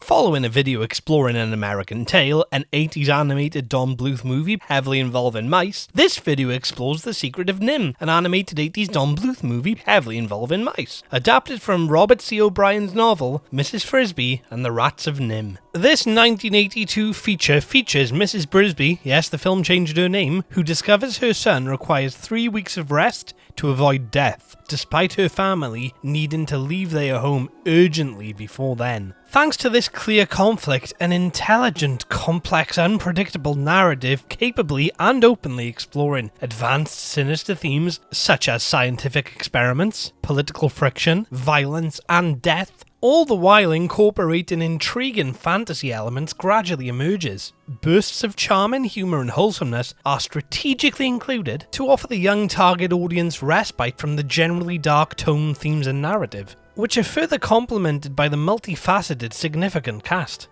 Following a video exploring An American Tail, an 80s animated Don Bluth movie heavily involving mice, this video explores The Secret of NIMH, an animated 80s Don Bluth movie heavily involving mice, adapted from Robert C. O'Brien's novel, Mrs. Frisby and the Rats of NIMH. This 1982 feature features Mrs. Frisby, yes, the film changed her name, who discovers her son requires 3 weeks of rest to avoid death, despite her family needing to leave their home urgently before then. Thanks to this clear conflict, an intelligent, complex, unpredictable narrative capably and openly exploring advanced, sinister themes such as scientific experiments, political friction, violence, and death, all the while incorporating intriguing fantasy elements gradually emerges. Bursts of charming humour and wholesomeness are strategically included to offer the young target audience respite from the generally dark tone, themes and narrative, which are further complemented by the multifaceted, significant cast.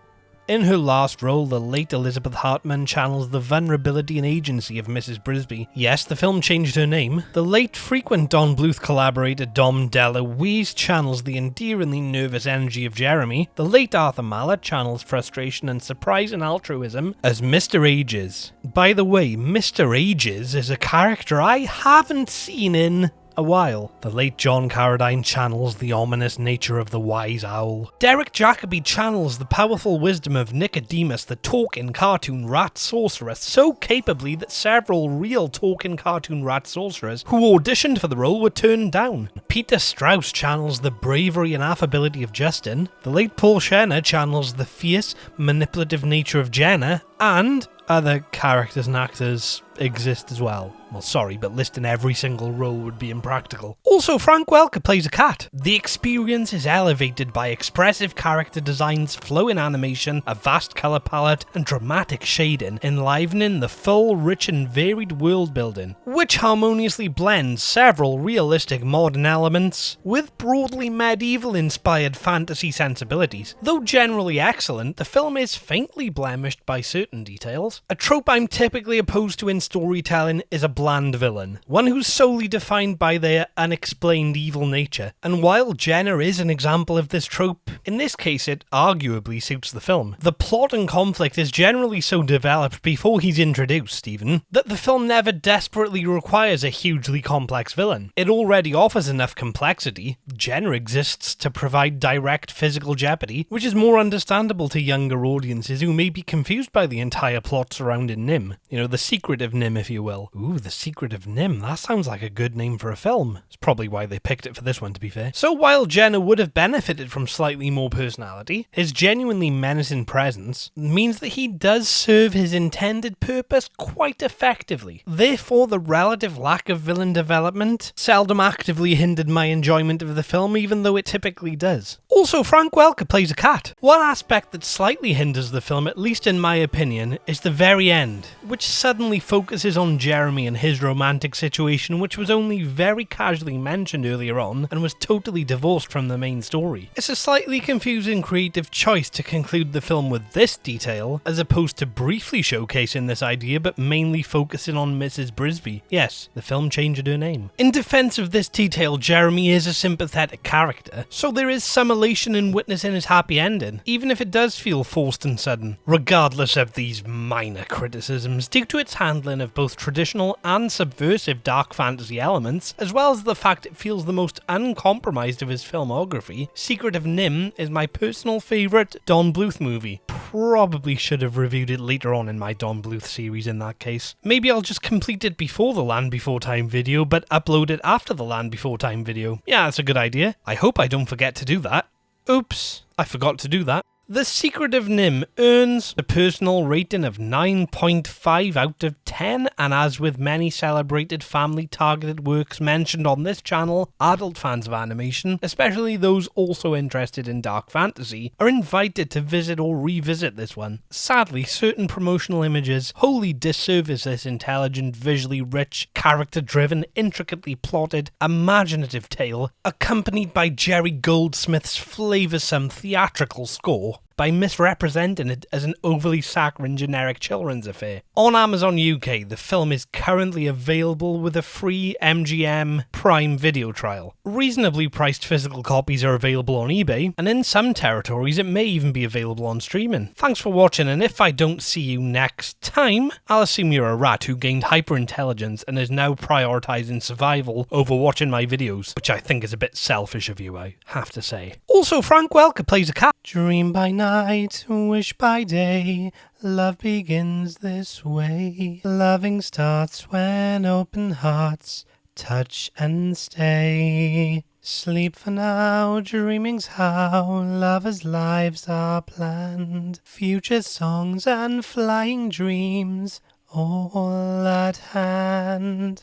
In her last role, the late Elizabeth Hartman channels the vulnerability and agency of Mrs. Frisby. Yes, the film changed her name. The late frequent Don Bluth collaborator Dom DeLuise channels the endearingly nervous energy of Jeremy. The late Arthur Mallett channels frustration and surprise and altruism as Mr. Ages. By the way, Mr. Ages is a character I haven't seen in a while. The late John Carradine channels the ominous nature of the wise owl. Derek Jacobi channels the powerful wisdom of Nicodemus, the talking cartoon rat sorcerer, so capably that several real talking cartoon rat sorcerers who auditioned for the role were turned down. Peter Strauss channels the bravery and affability of Justin. The late Paul Scherner channels the fierce, manipulative nature of Jenna, and other characters and actors exist as well. Well, sorry, but listing every single role would be impractical. Also, Frank Welker plays a cat. The experience is elevated by expressive character designs, flowing animation, a vast colour palette, and dramatic shading, enlivening the full, rich and varied world building, which harmoniously blends several realistic modern elements with broadly medieval-inspired fantasy sensibilities. Though generally excellent, the film is faintly blemished by certain details. A trope I'm typically opposed to in storytelling is a bland villain, one who's solely defined by their unexplained evil nature, and while Jenna is an example of this trope, in this case it arguably suits the film. The plot and conflict is generally so developed before he's introduced, even, that the film never desperately requires a hugely complex villain. It already offers enough complexity. Jenna exists to provide direct physical jeopardy, which is more understandable to younger audiences who may be confused by the entire plot surrounding NIMH. You know, the secret of NIMH, if you will. Ooh, The Secret of NIMH, that sounds like a good name for a film. It's probably why they picked it for this one, to be fair. So while Jenna would have benefited from slightly more personality, his genuinely menacing presence means that he does serve his intended purpose quite effectively. Therefore, the relative lack of villain development seldom actively hindered my enjoyment of the film, even though it typically does. Also, Frank Welker plays a cat. One aspect that slightly hinders the film, at least in my opinion, is the very end, which suddenly focuses on Jeremy and his romantic situation, which was only very casually mentioned earlier on and was totally divorced from the main story. It's a slightly confusing creative choice to conclude the film with this detail, as opposed to briefly showcasing this idea but mainly focusing on Mrs. Frisby. Yes, the film changed her name. In defense of this detail, Jeremy is a sympathetic character, so there is some elation in witnessing his happy ending, even if it does feel forced and sudden. Regardless of these minor criticisms, due to its handling of both traditional and subversive dark fantasy elements, as well as the fact it feels the most uncompromised of his filmography, Secret of NIMH is my personal favourite Don Bluth movie. Probably should have reviewed it later on in my Don Bluth series in that case. Maybe I'll just complete it before the Land Before Time video, but upload it after the Land Before Time video. Yeah, that's a good idea. I hope I don't forget to do that. Oops, I forgot to do that. The Secret of NIMH earns a personal rating of 9.5 out of 10, and as with many celebrated family-targeted works mentioned on this channel, adult fans of animation, especially those also interested in dark fantasy, are invited to visit or revisit this one. Sadly, certain promotional images wholly disservice this intelligent, visually rich, character-driven, intricately plotted, imaginative tale, accompanied by Jerry Goldsmith's flavoursome theatrical score. by misrepresenting it as an overly saccharine generic children's affair. On Amazon UK, the film is currently available with a free MGM Prime Video trial. Reasonably priced physical copies are available on eBay, and in some territories it may even be available on streaming. Thanks for watching, and if I don't see you next time, I'll assume you're a rat who gained hyperintelligence and is now prioritising survival over watching my videos, which I think is a bit selfish of you, I have to say. Also, Frank Welker plays a cat. Dream by night, wish by day, love begins this way. Loving starts when open hearts touch and stay. Sleep for now, dreaming's how lovers' lives are planned. Future songs and flying dreams all at hand.